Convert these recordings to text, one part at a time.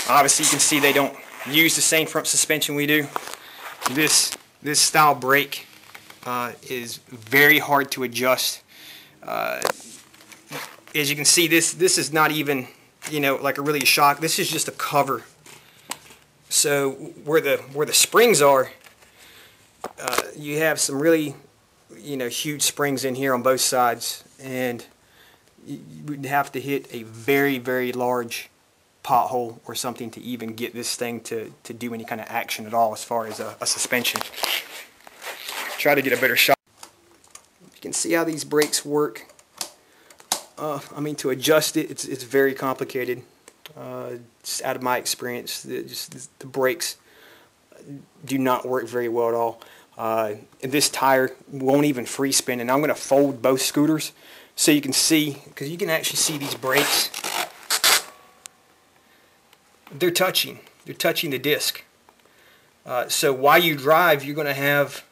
Obviously you can see they don't use the same front suspension we do. This style brake is very hard to adjust. As you can see, this is not even, you know, like a really shock. This is just a cover. So where the springs are, you have some really, you know, huge springs in here on both sides, and you would have to hit a very, very large pothole or something to even get this thing to do any kind of action at all as far as a suspension. Try to get a better shot. You can see how these brakes work. I mean, to adjust it, it's very complicated. Just out of my experience, the brakes do not work very well at all. And this tire won't even free spin, and I'm going to fold both scooters so you can see, because you can actually see these brakes. They're touching the disc. So while you drive, you're going to have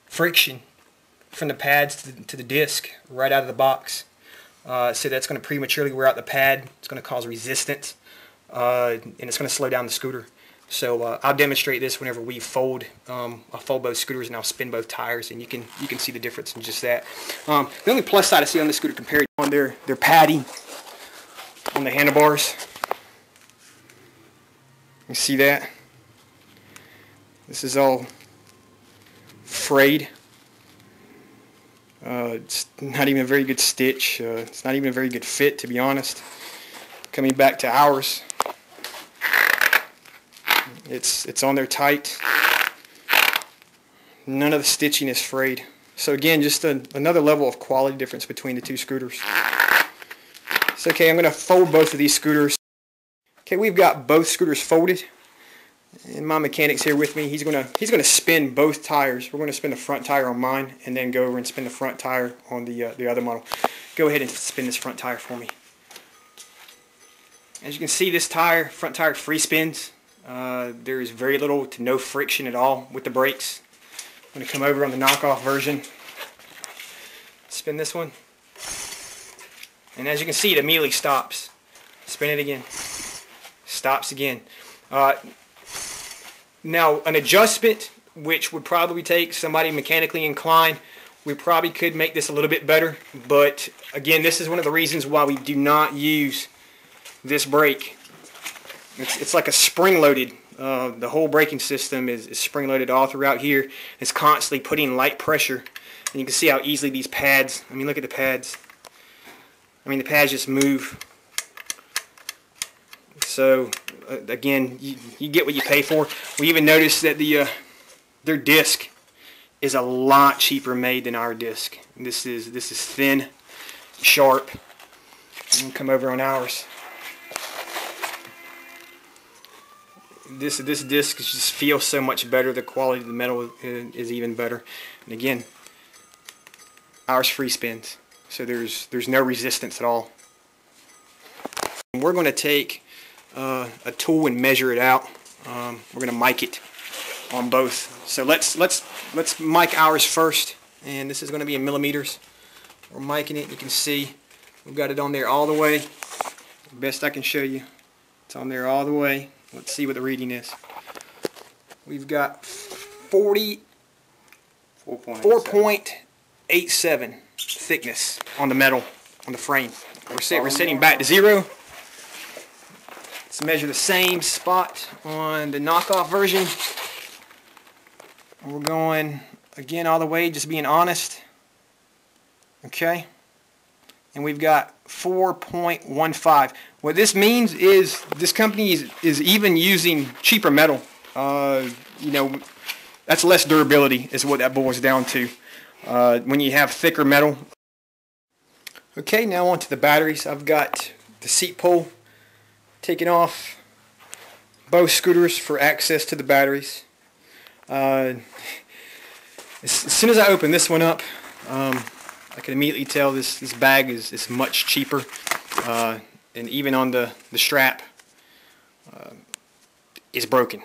friction from the pads to the disc right out of the box. So that's going to prematurely wear out the pad. It's going to cause resistance, and it's going to slow down the scooter. So I'll demonstrate this whenever we fold. I'll fold both scooters and I'll spin both tires, and you can see the difference in just that. The only plus side I see on this scooter compared on their padding on the handlebars. You see that? This is all frayed. It's not even a very good stitch. It's not even a very good fit, to be honest. Coming back to ours, it's on there tight. None of the stitching is frayed. So again, just another level of quality difference between the two scooters. So okay, I'm going to fold both of these scooters. Okay, we've got both scooters folded, and my mechanic's here with me. He's gonna spin both tires. We're going to spin the front tire on mine, and then go over and spin the front tire on the other model. Go ahead and spin this front tire for me. As you can see, this tire, front tire, free spins. There is very little to no friction at all with the brakes. I'm going to come over on the knockoff version. Spin this one, and as you can see, it immediately stops. Spin it again. Stops again. Now, an adjustment which would probably take somebody mechanically inclined, we probably could make this a little bit better, but again, this is one of the reasons why we do not use this brake. It's like a spring-loaded. The whole braking system is spring-loaded all throughout here. It's constantly putting light pressure, and you can see how easily these pads, I mean, look at the pads. I mean, the pads just move. So again, you get what you pay for. We even noticed that their disc is a lot cheaper made than our disc. This is thin, sharp. And come over on ours. This disc just feels so much better. The quality of the metal is even better. And again, ours free spins, so there's no resistance at all. We're going to take a tool and measure it out. We're going to mic it on both. So let's mic ours first, and this is going to be in millimeters. We're micing it. You can see we've got it on there all the way. Best I can show you. It's on there all the way. Let's see what the reading is. We've got 4.87 thickness on the metal, on the frame. We're setting back to 0. Let's measure the same spot on the knockoff version. We're going again all the way, just being honest. Okay. And we've got 4.15. What this means is this company is even using cheaper metal. You know, that's less durability is what that boils down to. When you have thicker metal. Okay, now onto the batteries. I've got the seat pole taken off both scooters for access to the batteries. As soon as I open this one up, I can immediately tell this bag is much cheaper, and even on the strap is broken.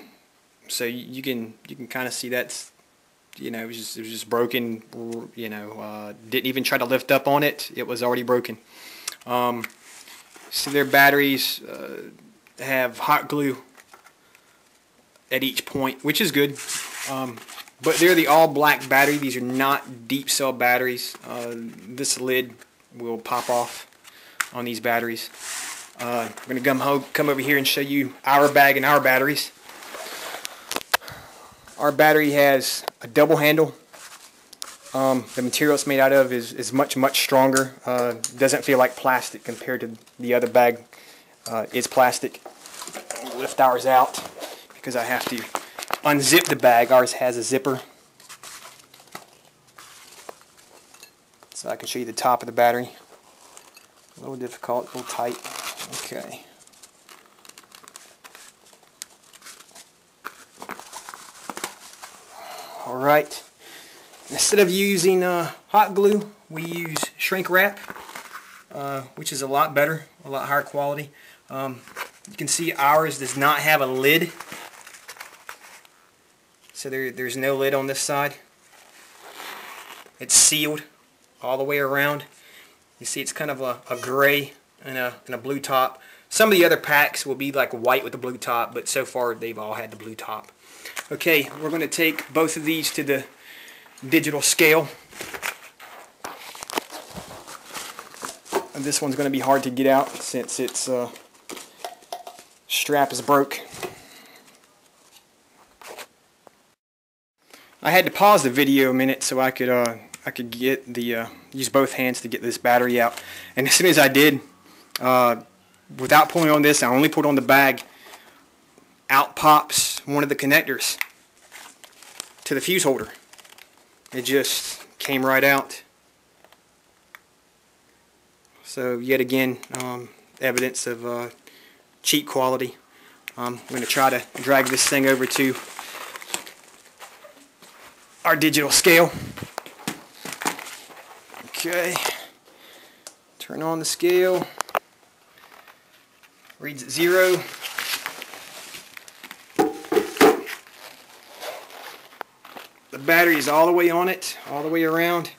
So you can kind of see that's, you know, it was just broken. You know, didn't even try to lift up on it. It was already broken. So their batteries, to have hot glue at each point, which is good. But they're the all black battery. These are not deep cell batteries. This lid will pop off on these batteries. I'm going to come over here and show you our bag and our batteries. Our battery has a double handle. The material it's made out of is much stronger. Doesn't feel like plastic compared to the other bag. It's plastic. I'll lift ours out because I have to unzip the bag. Ours has a zipper. So I can show you the top of the battery. A little difficult, a little tight. Okay. Alright. Instead of using hot glue, we use shrink wrap, which is a lot better, a lot higher quality. You can see ours does not have a lid. So there's no lid on this side. It's sealed all the way around. You see it's kind of a gray and a blue top. Some of the other packs will be like white with a blue top, but so far they've all had the blue top. Okay, we're going to take both of these to the digital scale. And this one's going to be hard to get out since its strap is broke. I had to pause the video a minute so I could get the use both hands to get this battery out. And as soon as I did, without pulling on this, I only put on the bag. Out pops one of the connectors to the fuse holder. It just came right out. So yet again, evidence of cheap quality. I'm going to try to drag this thing over to our digital scale. Okay, turn on the scale. Reads at 0. The battery is all the way on it, all the way around.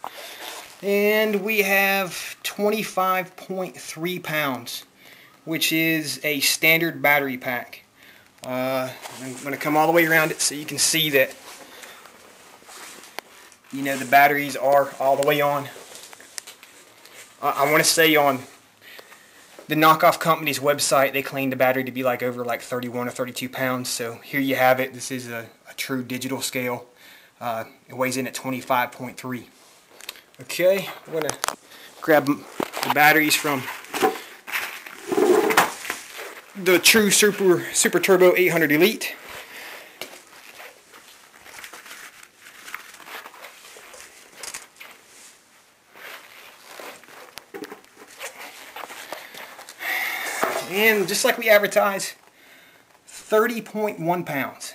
And we have 25.3 pounds, which is a standard battery pack. I'm going to come all the way around it so you can see that, you know, the batteries are all the way on. I want to say on the knockoff company's website, they claim the battery to be like over like 31 or 32 pounds. So here you have it. This is a true digital scale. It weighs in at 25.3. Okay, I'm going to grab the batteries from the True Super Turbo 800 Elite. And just like we advertise, 30.1 pounds.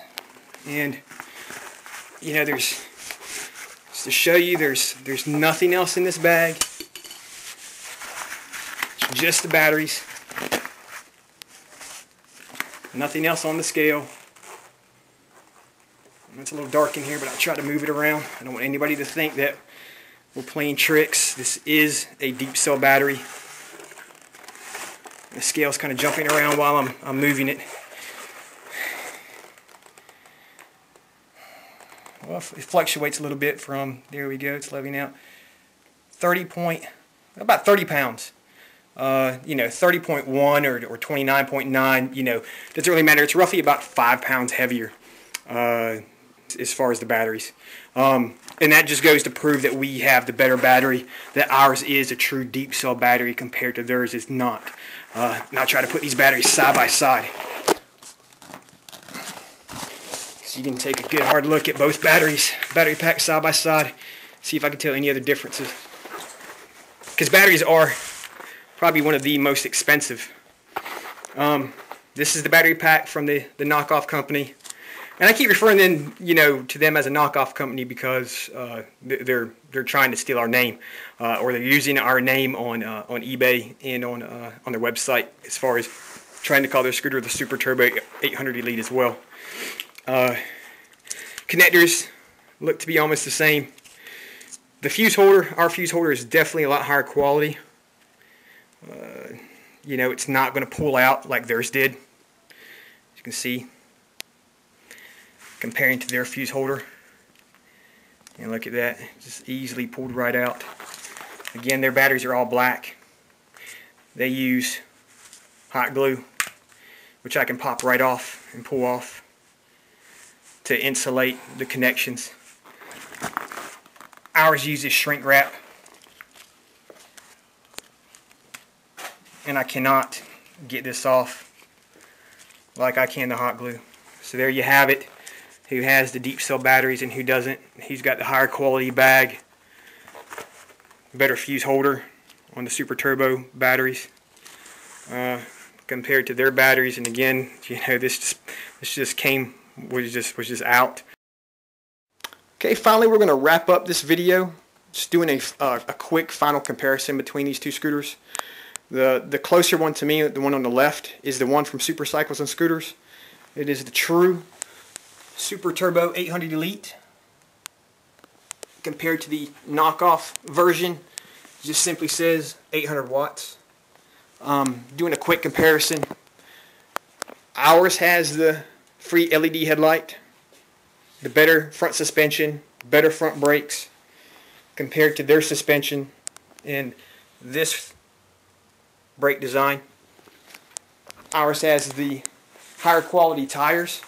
And you know, just to show you, there's nothing else in this bag. It's just the batteries. Nothing else on the scale. It's a little dark in here, but I'll try to move it around. I don't want anybody to think that we're playing tricks. This is a deep cell battery. The scale's kind of jumping around while I'm moving it. Well, it fluctuates a little bit from, there we go, it's leveling out. About 30 pounds. You know, 30.1 or 29.9, you know, doesn't really matter. It's roughly about 5 pounds heavier as far as the batteries. And that just goes to prove that we have the better battery, that ours is a true deep cell battery compared to theirs is not. Now try to put these batteries side by side. So you can take a good hard look at both battery packs side by side, see if I can tell any other differences. Because batteries are probably one of the most expensive. This is the battery pack from the knockoff company. And I keep referring them, you know, to them as a knockoff company because they're trying to steal our name, or they're using our name on eBay and on their website as far as trying to call their scooter the Super Turbo 800 Elite as well. Connectors look to be almost the same. The fuse holder, our fuse holder, is definitely a lot higher quality. You know, it's not going to pull out like theirs did. you can see, comparing to their fuse holder. And look at that, just easily pulled right out. Again, their batteries are all black. They use hot glue, which I can pop right off and pull off to insulate the connections. Ours uses shrink wrap, and I cannot get this off like I can the hot glue. So there you have it. Who has the deep cell batteries and who doesn't. He's got the higher quality bag, better fuse holder on the Super Turbo batteries compared to their batteries. And again, you know, this just was just out. Okay, finally we're going to wrap up this video just doing a quick final comparison between these two scooters. The closer one to me, the one on the left, is the one from Super Cycles and Scooters. It is the true Super Turbo 800 Elite compared to the knockoff version. It just simply says 800 watts. Doing a quick comparison, ours has the free LED headlight, the better front suspension, better front brakes compared to their suspension and this brake design. Ours has the higher quality tires.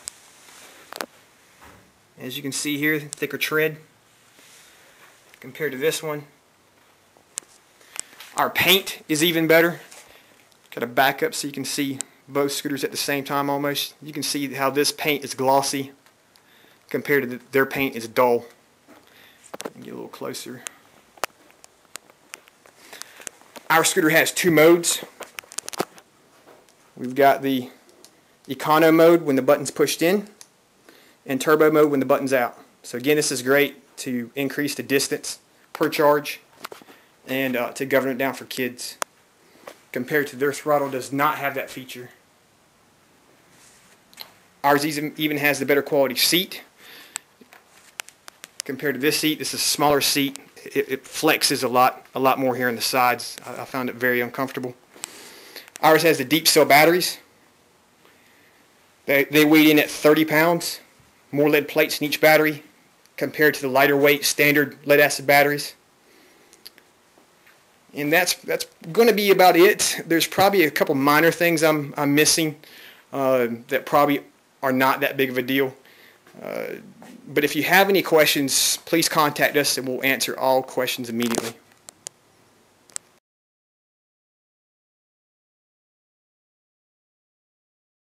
As you can see here, thicker tread compared to this one. Our paint is even better. Got a back up so you can see both scooters at the same time almost. You can see how this paint is glossy compared to their paint is dull. Get a little closer. Our scooter has two modes. We've got the Econo mode when the button's pushed in, and Turbo mode when the button's out. So again, this is great to increase the distance per charge and to govern it down for kids. Compared to their throttle, does not have that feature. Ours even has the better quality seat. Compared to this seat, this is a smaller seat. It flexes a lot more here on the sides. I found it very uncomfortable. Ours has the deep cell batteries. They weighed in at 30 pounds. More lead plates in each battery compared to the lighter weight standard lead acid batteries. And that's going to be about it. There's probably a couple minor things I'm missing that probably are not that big of a deal. But if you have any questions, please contact us and we'll answer all questions immediately.